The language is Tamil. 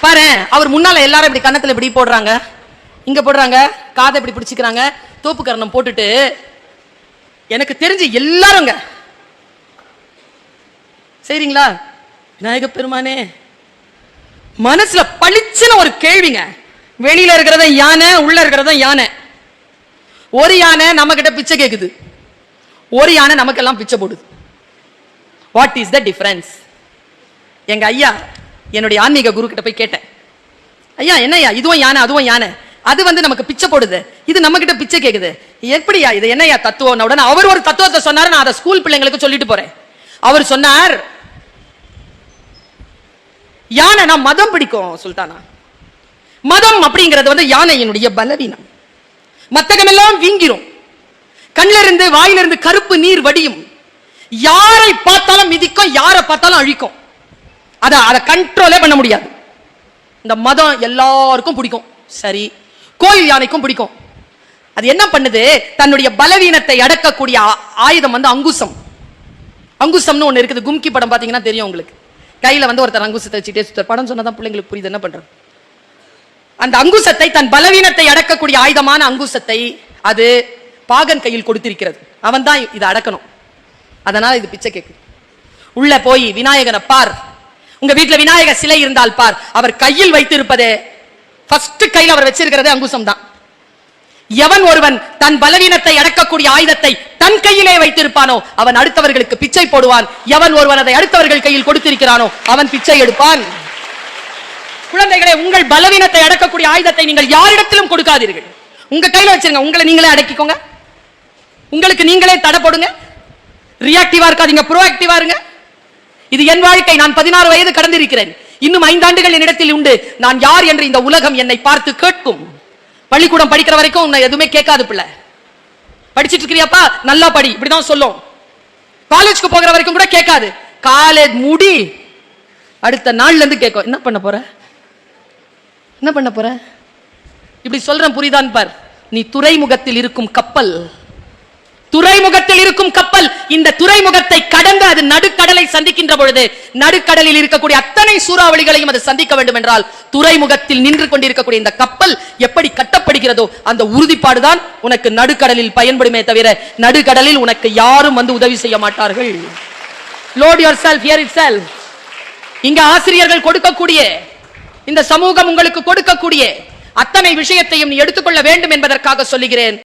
பாரு, அவர் முன்னால எல்லாரும் இப்படி கன்னத்துல இப்படி போடுறாங்க, இங்க போடுறாங்க, காதை இப்படி பிடிச்சிக்கிறாங்க, தோப்பு கரணம் போட்டுட்டு, எனக்கு தெரிஞ்சு எல்லாருங்க செய்றீங்களா? விநாயக பெருமானே, மனசுல பளிச்சுன்னு ஒரு கேள்விங்க. வெளியில இருக்கிறத யானை, உள்ள இருக்கிறத யானை. ஒரு யானை நம்ம கிட்ட பிச்சை கேக்குது, ஒரு யானை நமக்கெல்லாம் பிச்சை போடுது. What is the difference? எங்க ஐயா என்னுடைய ஆன்மீக குரு கிட்ட போய் கேட்டேன், ஐயா என்னையா இதுவும் யானை அதுவும் யானை, அது வந்து நமக்கு பிச்சை போடுது, இது நம்ம கிட்ட பிச்சை கேக்குது, எப்படியா இது, என்னையா தத்துவம்? உடனே அவர் ஒரு தத்துவத்தை சொன்னாரு, நான் அதை ஸ்கூல் பிள்ளைங்களுக்கு சொல்லிட்டு போறேன். அவர் சொன்னார், யானை நான் மதம் பிடிக்கும் சுல்தானா, மதம் அப்படிங்கிறது வந்து யானையினுடைய பலவீனம். மத்தகமெல்லாம் வீங்கிரும், கண்ணில இருந்து வாயிலிருந்து கருப்பு நீர் வடியும், யாரை பார்த்தாலும் மிதிக்கும், யாரை பார்த்தாலும் அழிக்கும், அதை கண்ட்ரோலே பண்ண முடியாது. இந்த மதம் எல்லாருக்கும் பிடிக்கும், சரி, கோயில் யானைக்கும் பிடிக்கும். அது என்ன பண்ணுது, தன்னுடைய பலவீனத்தை அடக்கக்கூடிய ஆயுதம் வந்து அங்குசம். அங்குசம்னு ஒண்ணு இருக்குது, கும்கி படம் பாத்தீங்கன்னா தெரியும் உங்களுக்கு. கையில வந்து ஒருத்தர் அங்குசத்தை வச்சுட்டே சுத்தர், படம் சொன்னதான் பிள்ளைங்களுக்கு புரியுது என்ன பண்றது. அந்த அங்குசத்தை, தன் பலவீனத்தை அடக்கக்கூடிய ஆயுதமான அங்குசத்தை அது பாகன் கையில் கொடுத்திருக்கிறது. அவன் தான் இதை அடக்கணும். அதனால இது பிச்சை கேட்குது. உள்ள போய் விநாயகனை பார், உங்க வீட்டுல விநாயகர் சிலை இருந்தால் பார், அவர் கையில் வைத்திருப்பதே, ஃபர்ஸ்ட் கையில் அவர் வச்சிருக்கிறதே அங்குசம் தான். எவன் ஒருவன் தன் பலவீனத்தை அடக்கக்கூடிய ஆயுதத்தை தன் கையிலே வைத்திருப்பானோ அவன் அடுத்தவர்களுக்கு பிச்சை போடுவான். எவன் ஒருவன் அதை அடுத்தவர்கள் கையில் கொடுத்திருக்கிறானோ அவன் பிச்சை எடுப்பான். குழந்தைகளே, உங்கள் பலவீனத்தை அடக்கக்கூடிய ஆயுதத்தை நீங்கள் யாரிடத்திலும் கொடுக்காதீர்கள். உங்க கையில வச்சிருங்க, உங்களை நீங்களே அடக்கிக்கோங்க, உங்களுக்கு நீங்களே தடை போடுங்க. ரியாக்டிவா இருக்காதீங்க, ப்ரோஆக்டிவா இருங்க. இது என் வாழ்க்கை, நான் 16 வயது கடந்திருக்கிறேன், இன்னும் 5 ஆண்டுகள் என்னிடத்தில் உண்டு. நான் யார் என்று இந்த உலகம் என்னை பார்த்து கேட்கும். பள்ளிக்கூடம் படிக்கிற வரைக்கும் உன்னை எதுவுமே கேட்காது. பிள்ளை படிச்சிட்டு இருக்கிறியாப்பா, நல்லா படி, இப்படிதான் சொல்லும். காலேஜ்க்கு போகிற வரைக்கும் கூட கேட்காது. காலேஜ் முடி அடுத்த நாள்ல இருந்து கேட்கும், என்ன பண்ண போற, என்ன பண்ண போற, இப்படி சொல்றேன் புரிதான் பார். நீ துறைமுகத்தில் இருக்கும் கப்பல், துறைமுகத்தில் இருக்கும் கப்பல், இந்த துறைமுகத்தை கடந்து அது நடுக்கடலை சந்திக்கின்ற பொழுது நடுக்கடலில் இருக்கக்கூடிய அத்தனை சூறாவளிகளையும் அது சந்திக்க வேண்டும் என்றால் துறைமுகத்தில் நின்று கொண்டிருக்கக்கூடிய இந்த கப்பல் எப்படி கட்டப்படுகிறதோ அந்த உறுதிப்பாடுதான் உனக்கு நடுக்கடலில் பயன்படுமே தவிர நடுக்கடலில் உனக்கு யாரும் வந்து உதவி செய்ய மாட்டார்கள். Load yourself here itself. இங்க ஆசிரியர்கள் கொடுக்கக்கூடிய, இந்த சமூகம் உங்களுக்கு கொடுக்கக்கூடிய அத்தனை விஷயத்தையும் நீ எடுத்துக்கொள்ள வேண்டும் என்பதற்காக சொல்லுகிறேன்.